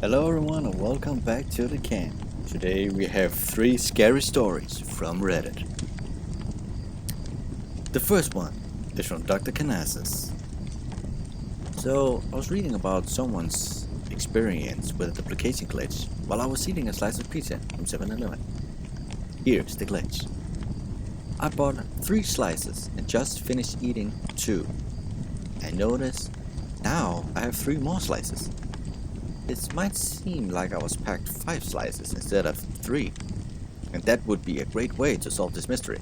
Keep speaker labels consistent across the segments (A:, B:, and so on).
A: Hello everyone and welcome back to the camp. Today we have 3 scary stories from Reddit. The first one is from Dr. Canassus. So I was reading about someone's experience with a duplication glitch while I was eating a slice of pizza from 7-Eleven. Here's the glitch. I bought 3 slices and just finished eating 2. I noticed now I have 3 more slices. It might seem like I was packed 5 slices instead of 3, and that would be a great way to solve this mystery.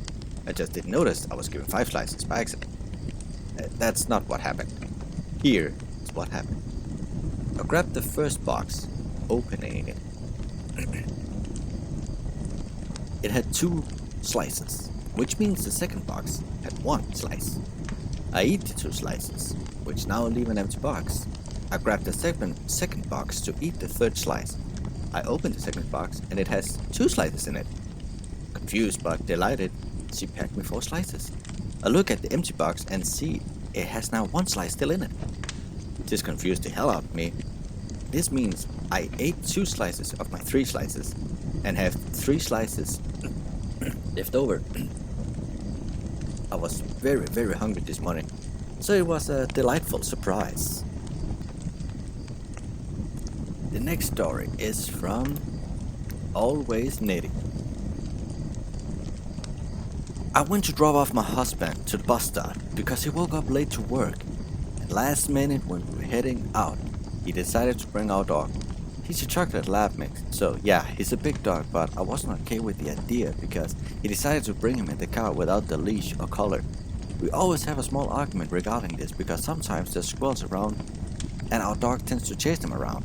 A: I just didn't notice I was given 5 slices by accident. That's not what happened. Here is what happened. I grabbed the first box, opening it. It had 2 slices, which means the second box had 1 slice. I eat the 2 slices, which now leave an empty box. I grabbed the second box to eat the third slice. I opened the second box and it has 2 slices in it. Confused but delighted, she packed me 4 slices. I look at the empty box and see it has now 1 slice still in it. This confused the hell out of me. This means I ate 2 slices of my 3 slices and have 3 slices left over. I was very hungry this morning, so it was a delightful surprise. The next story is from Always Knitting. I went to drop off my husband to the bus stop because he woke up late to work, and last minute when we were heading out, he decided to bring our dog. He's a chocolate lab mix, so yeah, he's a big dog, but I wasn't okay with the idea because he decided to bring him in the car without the leash or collar. We always have a small argument regarding this because sometimes there's squirrels around and our dog tends to chase them around.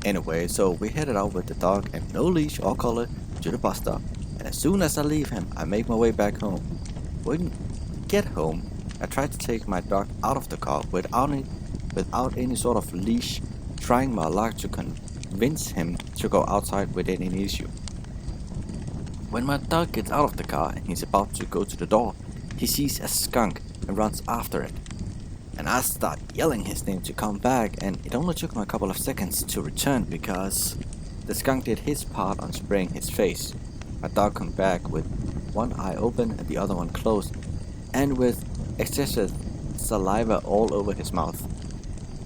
A: Anyway, so we headed out with the dog and no leash or collar to the bus stop, and as soon as I leave him, I make my way back home. When I get home, I try to take my dog out of the car without any sort of leash, trying my luck to convince him to go outside without any issue. When my dog gets out of the car and he's about to go to the door, he sees a skunk and runs after it. And I start yelling his name to come back, and it only took him a couple of seconds to return because the skunk did his part on spraying his face. My dog come back with one eye open and the other one closed, and with excessive saliva all over his mouth.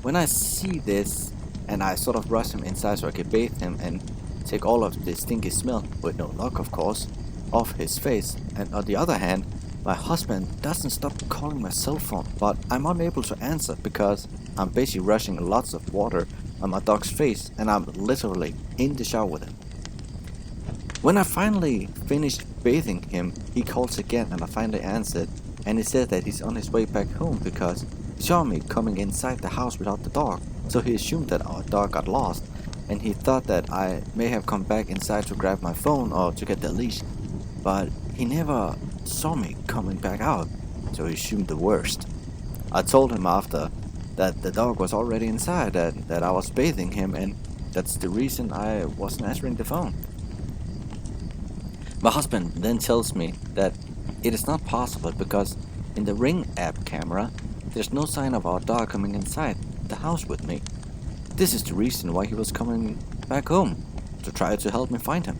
A: When I see this, and I sort of rush him inside so I can bathe him and take all of the stinky smell, with no luck of course, off his face, and on the other hand, my husband doesn't stop calling my cell phone, but I'm unable to answer because I'm basically rushing lots of water on my dog's face and I'm literally in the shower with him. When I finally finished bathing him, he calls again and I finally answered, and he said that he's on his way back home because he saw me coming inside the house without the dog, so he assumed that our dog got lost and he thought that I may have come back inside to grab my phone or to get the leash, but he never saw me coming back out, so he assumed the worst. I told him after that the dog was already inside, that I was bathing him, and that's the reason I wasn't answering the phone. My husband then tells me that it is not possible because in the Ring app camera, there's no sign of our dog coming inside the house with me. This is the reason why he was coming back home, to try to help me find him.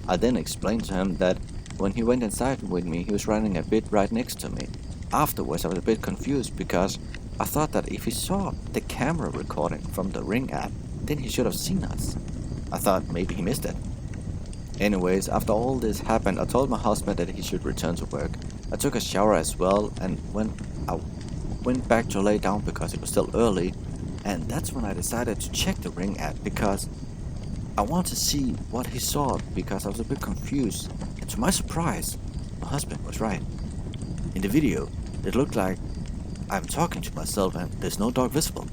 A: I then explained to him that when he went inside with me, he was running a bit right next to me. Afterwards, I was a bit confused because I thought that if he saw the camera recording from the Ring app, then he should have seen us. I thought maybe he missed it. Anyways, after all this happened, I told my husband that he should return to work. I took a shower as well, and when I went back to lay down because it was still early, and that's when I decided to check the Ring app because I wanted to see what he saw because I was a bit confused. To my surprise, my husband was right. In the video, it looked like I'm talking to myself and there's no dog visible.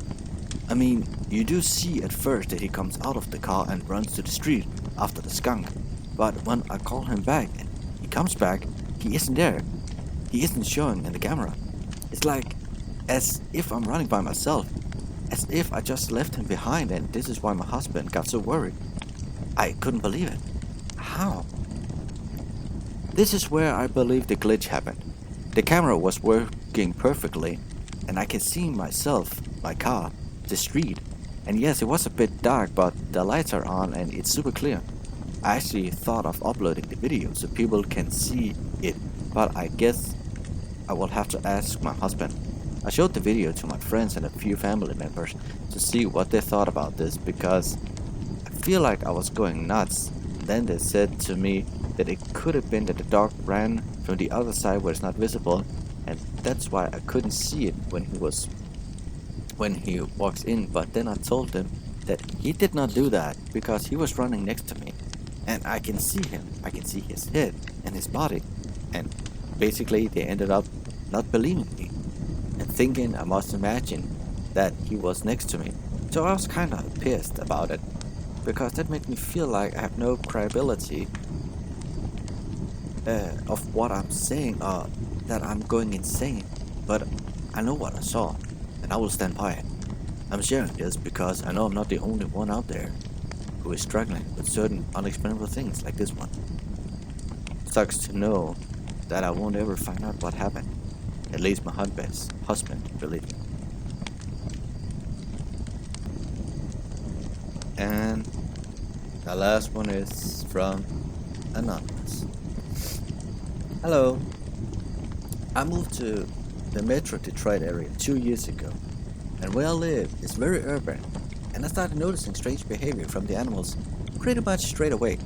A: I mean, you do see at first that he comes out of the car and runs to the street after the skunk, but when I call him back and he comes back, he isn't there. He isn't showing in the camera. It's like as if I'm running by myself, as if I just left him behind, and this is why my husband got so worried. I couldn't believe it. How? This is where I believe the glitch happened. The camera was working perfectly, and I can see myself, my car, the street, And yes, it was a bit dark, but the lights are on and it's super clear. I actually thought of uploading the video so people can see it, but I guess I will have to ask my husband. I showed the video to my friends and a few family members to see what they thought about this because I feel like I was going nuts. Then they said to me that it could have been that the dog ran from the other side where it's not visible, and that's why I couldn't see it when he walks in. But then I told them that he did not do that because he was running next to me, and I can see him. I can see his head and his body, and basically they ended up not believing me and thinking I must imagine that he was next to me. So I was kind of pissed about it because that made me feel like I have no credibility of what I'm saying or that I'm going insane. But I know what I saw and I will stand by it. I'm sharing this because I know I'm not the only one out there who is struggling with certain unexplainable things like this one. Sucks to know that I won't ever find out what happened. At least my husband believed me. And the last one is from Anonymous. Hello. I moved to the Metro Detroit area 2 years ago, and where I live is very urban, and I started noticing strange behavior from the animals pretty much straight away.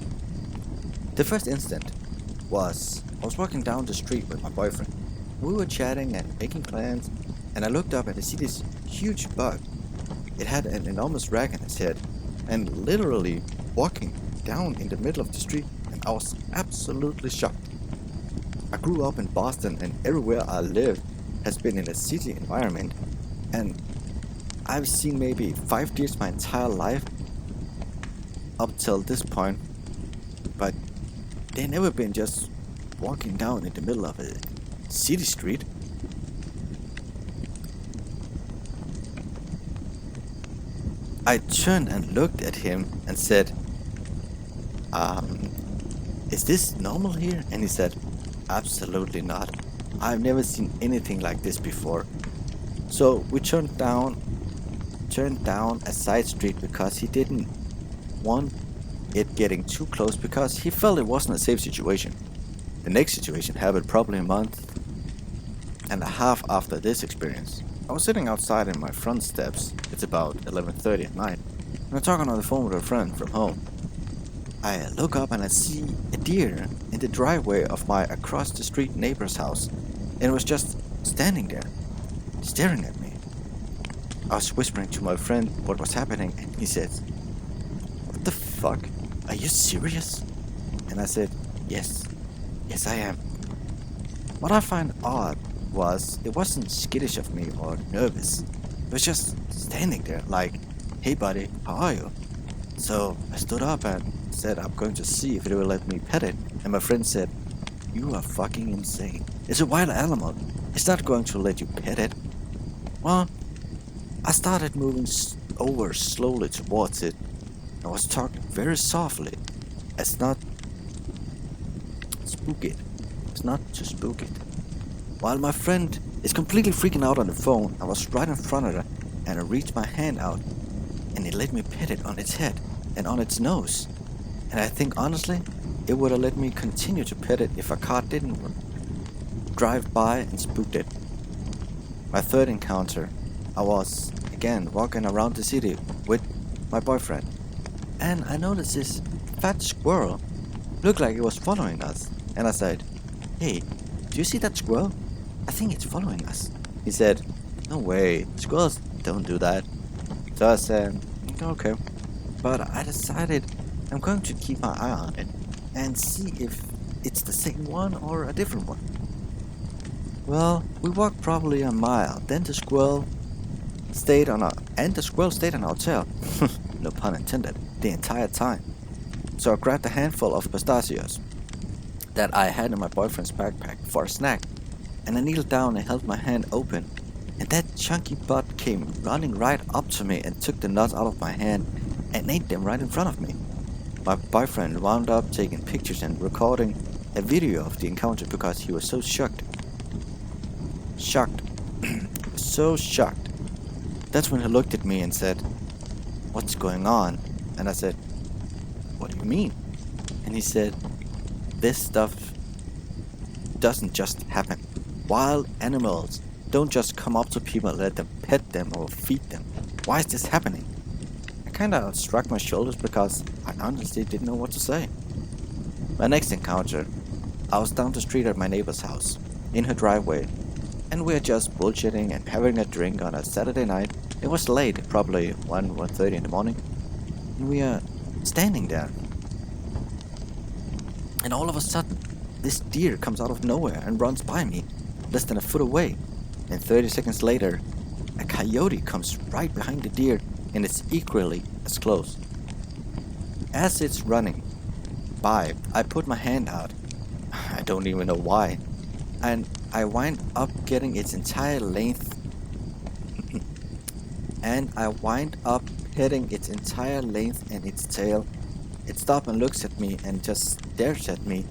A: The first instant was I was walking down the street with my boyfriend. We were chatting and making plans, and I looked up and I see this huge bug. It had an enormous rag on its head, and literally walking down in the middle of the street, and I was absolutely shocked. I grew up in Boston, and everywhere I lived has been in a city environment, and I've seen maybe 5 deers my entire life up till this point, but they've never been just walking down in the middle of a city street. I turned and looked at him and said, is this normal here? And he said, absolutely not. I've never seen anything like this before. So we turned down a side street because he didn't want it getting too close because he felt it wasn't a safe situation. The next situation happened probably a month and a half after this experience. I was sitting outside in my front steps. It's about 11:30 at night, and I'm talking on the phone with a friend from home. I look up and I see a deer in the driveway of my across the street neighbor's house, and it was just standing there, staring at me. I was whispering to my friend what was happening, and he said, "What the fuck? Are you serious?" And I said, Yes, I am. What I find odd was it wasn't skittish of me or nervous. It was just standing there like, "Hey buddy, how are you?" So I stood up and said I'm going to see if it will let me pet it. And my friend said, "You are fucking insane. It's a wild animal. It's not going to let you pet it." Well, I started moving over slowly towards it. I was talking very softly, as not spook it. It's not to spook it. While my friend is completely freaking out on the phone, I was right in front of her, and I reached my hand out, and it let me pet it on its head and on its nose. And I think honestly, it would have let me continue to pet it if a car didn't drive by and spooked it. My third encounter, I was again walking around the city with my boyfriend, and I noticed this fat squirrel looked like it was following us. And I said, "Hey, do you see that squirrel? I think it's following us." He said, "No way, squirrels don't do that." So I said, "Okay." But I decided I'm going to keep my eye on it and see if it's the same one or a different one. Well, we walked probably a mile, then the squirrel stayed on our tail, no pun intended, the entire time. So I grabbed a handful of pistachios that I had in my boyfriend's backpack for a snack, and I kneeled down and held my hand open, and that chunky butt came running right up to me and took the nuts out of my hand and ate them right in front of me. My boyfriend wound up taking pictures and recording a video of the encounter because he was so shocked. So shocked. That's when he looked at me and said, "What's going on?" And I said, "What do you mean?" And he said, "This stuff doesn't just happen. Wild animals don't just come up to people and let them pet them or feed them. Why is this happening?" I kinda shrugged my shoulders because I honestly didn't know what to say. My next encounter, I was down the street at my neighbor's house, in her driveway, and we were just bullshitting and having a drink on a Saturday night. It was late, probably 1:30 in the morning, and we are standing there. And all of a sudden, this deer comes out of nowhere and runs by me, less than a foot away. And 30 seconds later, a coyote comes right behind the deer and it's equally as close. As it's running by, I put my hand out. I don't even know why. And I wind up getting its entire length. And I wind up hitting its entire length and its tail. It stops and looks at me and just stares at me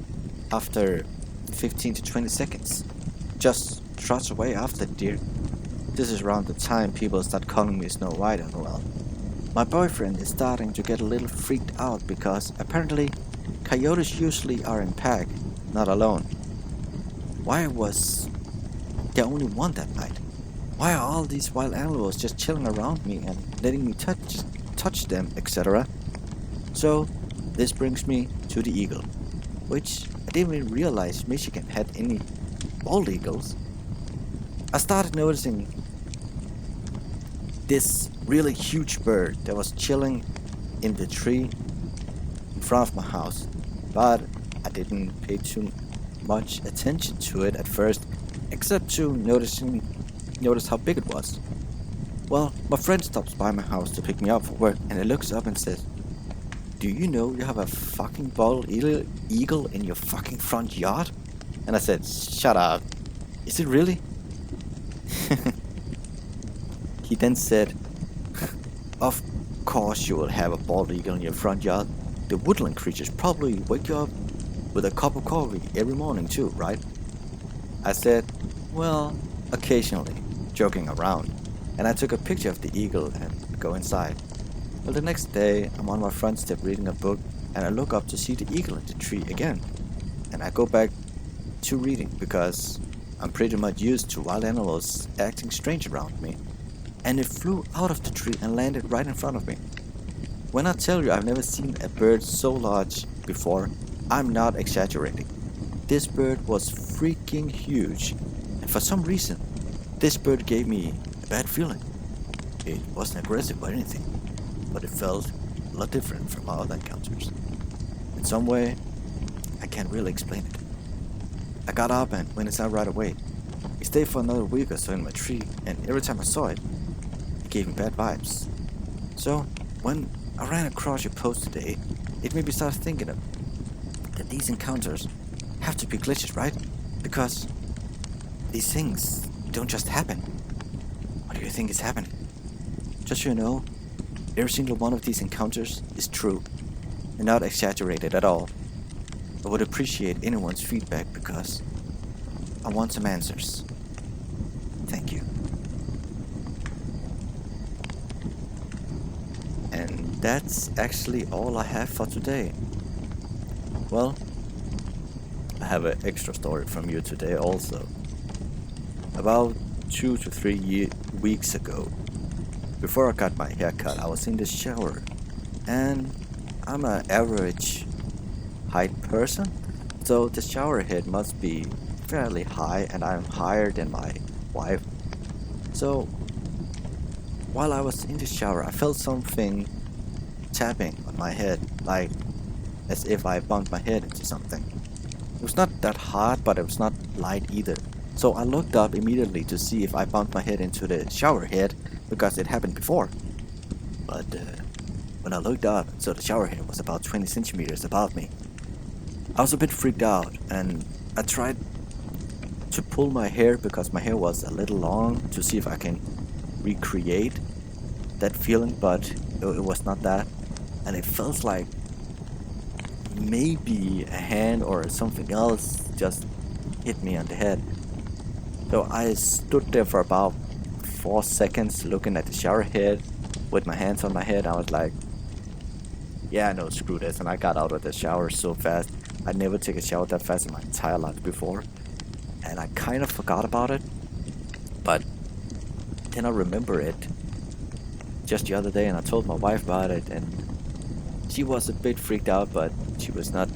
A: after 15 to 20 seconds. Just trots away after the deer. This is around the time people start calling me Snow White as well. My boyfriend is starting to get a little freaked out because apparently coyotes usually are in pack, not alone. Why was there only one that night? Why are all these wild animals just chilling around me and letting me touch them, etc.? So, this brings me to the eagle, which I didn't even realize Michigan had any bald eagles. I started noticing this really huge bird that was chilling in the tree in front of my house, but I didn't pay too much attention to it at first, except to notice how big it was. Well, my friend stops by my house to pick me up for work, and he looks up and says, "Do you know you have a fucking bald eagle in your fucking front yard?" And I said, "Shut up. Is it really?" He then said, "Of course you will have a bald eagle in your front yard. The woodland creatures probably wake you up with a cup of coffee every morning too, right?" I said, "Well, occasionally," joking around, and I took a picture of the eagle and go inside. Well, the next day, I'm on my front step reading a book, and I look up to see the eagle in the tree again. And I go back to reading because I'm pretty much used to wild animals acting strange around me. And it flew out of the tree and landed right in front of me. When I tell you I've never seen a bird so large before, I'm not exaggerating. This bird was freaking huge, and for some reason, this bird gave me a bad feeling. It wasn't aggressive or anything, but it felt a lot different from my other encounters. In some way, I can't really explain it. I got up and went inside right away. It stayed for another week or so in my tree, and every time I saw it, it gave me bad vibes. So, when I ran across your post today, it made me start thinking that these encounters have to be glitches, right? Because these things don't just happen. What do you think is happening? Just so you know, every single one of these encounters is true and not exaggerated at all. I would appreciate anyone's feedback because I want some answers. Thank you. And that's actually all I have for today. Well, I have an extra story from you today also. About 2 to 3 weeks ago, before I got my haircut, I was in the shower, and I'm an average height person, so the shower head must be fairly high, and I'm higher than my wife. So while I was in the shower, I felt something tapping on my head, like as if I bumped my head into something. It was not that hard, but it was not light either. So I looked up immediately to see if I bumped my head into the shower head, because it happened before. But when I looked up, so the shower head was about 20 centimeters above me. I was a bit freaked out, and I tried to pull my hair because my hair was a little long to see if I can recreate that feeling, but it was not that. And it felt like maybe a hand or something else just hit me on the head. So I stood there for about 4 seconds looking at the shower head, with my hands on my head. I was like, yeah, no, screw this. And I got out of the shower so fast. I never take a shower that fast in my entire life before. And I kind of forgot about it. But then I remember it just the other day, and I told my wife about it, and she was a bit freaked out, but she was not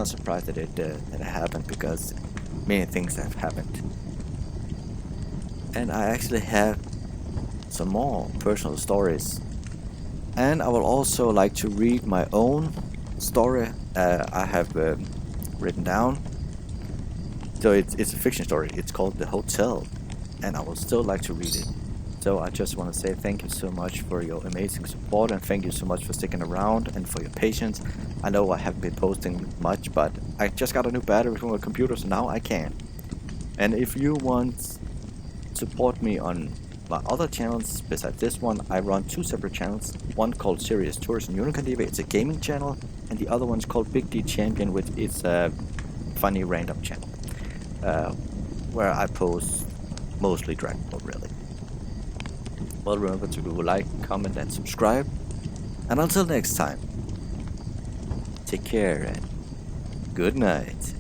A: surprised that it happened, because many things have happened. And I actually have some more personal stories, and I would also like to read my own story I have written down. So it's a fiction story. It's called The Hotel, and I would still like to read it. So I just want to say thank you so much for your amazing support, and thank you so much for sticking around and for your patience. I know I haven't been posting much, but I just got a new battery for my computer, so now I can. And if you want to support me on my other channels besides this one, I run two separate channels. One called Serious Tours and Unikandeva, it's a gaming channel, and the other one's called Big D Champion, which is a funny random channel, where I post mostly Dragon Ball, really. Well, remember to like, comment, and subscribe. And until next time, take care and good night.